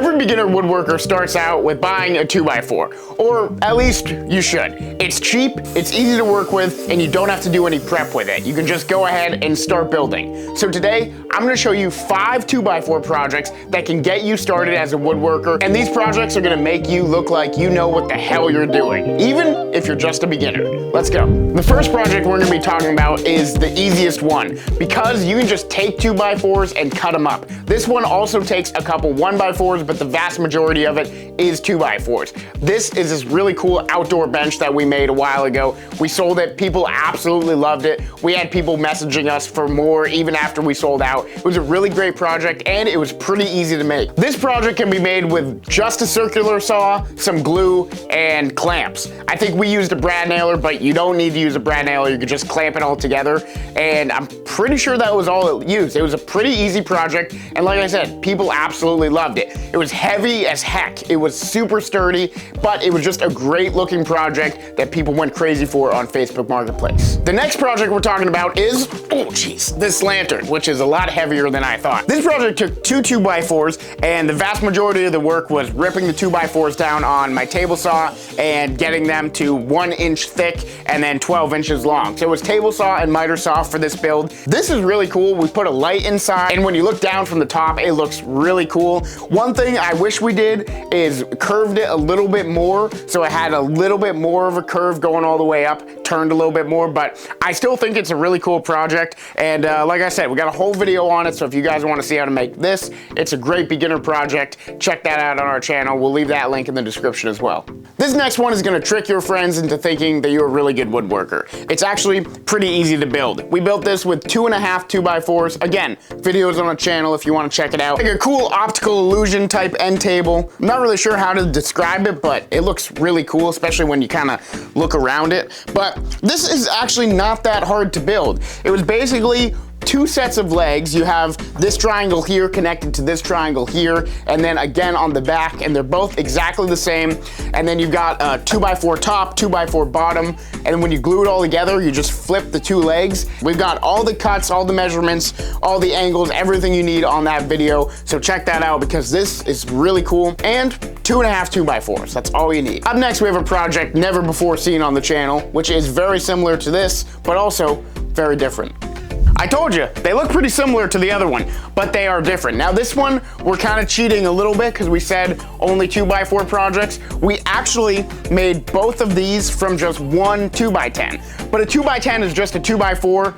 Every beginner woodworker starts out with buying a 2x4, or at least you should. It's cheap, it's easy to work with, and you don't have to do any prep with it. You can just go ahead and start building. So today, I'm gonna show you 5 2x4 projects that can get you started as a woodworker, and these projects are gonna make you look like you know what the hell you're doing, even if you're just a beginner. Let's go. The first project we're gonna be talking about is the easiest one, because you can just take 2x4s and cut them up. This one also takes a couple 1x4s, but the vast majority of it is 2x4s. This is this really cool outdoor bench that we made a while ago. We sold it, people absolutely loved it. We had people messaging us for more even after we sold out. It was a really great project and it was pretty easy to make. This project can be made with just a circular saw, some glue, and clamps. I think we used a brad nailer, but you don't need to use a brad nailer. You could just clamp it all together. And I'm pretty sure that was all it used. It was a pretty easy project. And like I said, people absolutely loved it. It was heavy as heck. It was super sturdy, but it was just a great looking project that people went crazy for on Facebook Marketplace. The next project we're talking about is, oh geez, this lantern, which is a lot heavier than I thought. This project took 2 2x4s, and the vast majority of the work was ripping the 2x4s down on my table saw and getting them to 1 inch thick and then 12 inches long. So it was table saw and miter saw for this build. This is really cool. We put a light inside, and when you look down from the top, it looks really cool. One thing I wish we did is curved it a little bit more, so it had a little bit more of a curve going all the way up, turned a little bit more, but I still think it's a really cool project. And like I said, we got a whole video on it, so if you guys want to see how to make this, it's a great beginner project. Check that out on our channel. We'll leave that link in the description as well. This next one is going to trick your friends into thinking that you're a really good woodworker. It's actually pretty easy to build. We built this with 2.5 2x4s. Again, videos on the channel if you want to check it out. Like a cool optical illusion type end table. I'm not really sure how to describe it, but it looks really cool, especially when you kind of look around it. But this is actually not that hard to build. It was basically 2 sets of legs. You have this triangle here connected to this triangle here, and then again on the back, and they're both exactly the same. And then you've got a 2x4 top, 2x4 bottom, and when you glue it all together, you just flip the 2 legs. We've got all the cuts, all the measurements, all the angles, everything you need on that video, so check that out because this is really cool. And 2.5 2x4s, that's all you need. Up next, we have a project never before seen on the channel, which is very similar to this, but also very different. I told you, they look pretty similar to the other one, but they are different. Now this one, we're kind of cheating a little bit because we said only 2x4 projects. We actually made both of these from just one 2x10, but a 2x10 is just a 2x4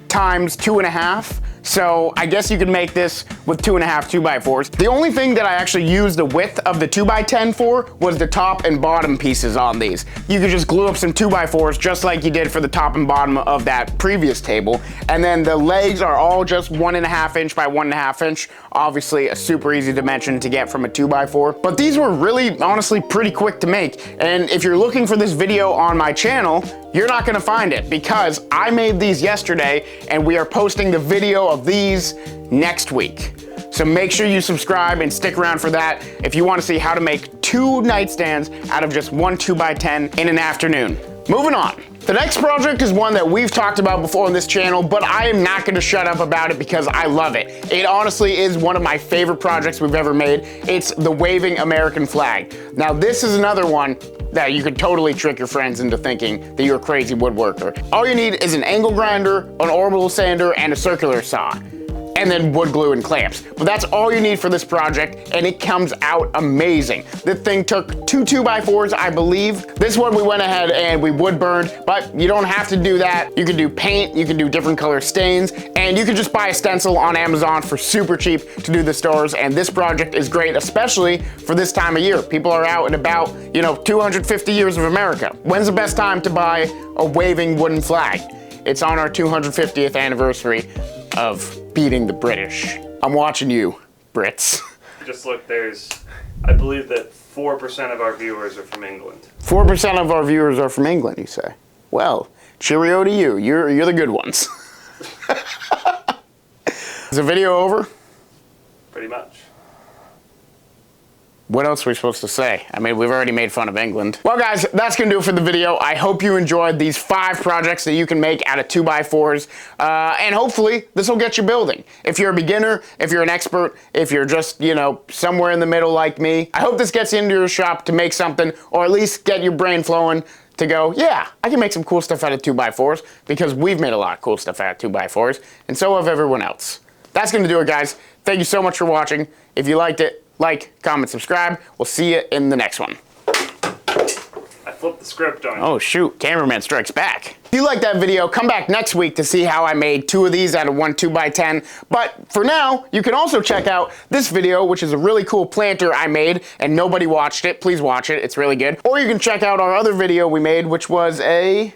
times 2.5. So I guess you could make this with 2.5 2x4s. The only thing that I actually used the width of the 2x10 for was the top and bottom pieces on these. You could just glue up some 2x4s just like you did for the top and bottom of that previous table. And then the legs are all just 1.5 inch by 1.5 inch. Obviously a super easy dimension to get from a 2x4. But these were really, honestly, pretty quick to make. And if you're looking for this video on my channel, you're not gonna find it because I made these yesterday and we are posting the video of these next week. So make sure you subscribe and stick around for that if you want to see how to make 2 nightstands out of just one 2x10 in an afternoon. Moving on. The next project is one that we've talked about before on this channel, but I am not going to shut up about it because I love it. It honestly is one of my favorite projects we've ever made. It's the waving American flag. Now this is another one that you could totally trick your friends into thinking that you're a crazy woodworker. All you need is an angle grinder, an orbital sander, and a circular saw, and then wood glue and clamps. But that's all you need for this project, and it comes out amazing. This thing took 2 2x4s, I believe. This one we went ahead and we wood burned, but you don't have to do that. You can do paint, you can do different color stains, and you can just buy a stencil on Amazon for super cheap to do the stores. And this project is great, especially for this time of year. People are out and about, 250 years of America. When's the best time to buy a waving wooden flag? It's on our 250th anniversary of beating the British. I'm watching you, Brits. Just look, I believe that 4% of our viewers are from England. 4% of our viewers are from England, you say? Well, cheerio to you. You're the good ones. Is the video over? Pretty much. What else are we supposed to say? I mean, we've already made fun of England. Well, guys, that's gonna do it for the video. I hope you enjoyed these 5 projects that you can make out of 2x4s, and hopefully this will get you building. If you're a beginner, if you're an expert, if you're just, you know, somewhere in the middle like me, I hope this gets you into your shop to make something, or at least get your brain flowing to go, yeah, I can make some cool stuff out of 2x4s, because we've made a lot of cool stuff out of 2x4s, and so have everyone else. That's gonna do it, guys. Thank you so much for watching. If you liked it, like, comment, subscribe. We'll see you in the next one. I flipped the script on you. Oh shoot, cameraman strikes back. If you like that video, come back next week to see how I made 2 of these out of one 2x10. But for now, you can also check out this video, which is a really cool planter I made, and nobody watched it. Please watch it, it's really good. Or you can check out our other video we made, which was a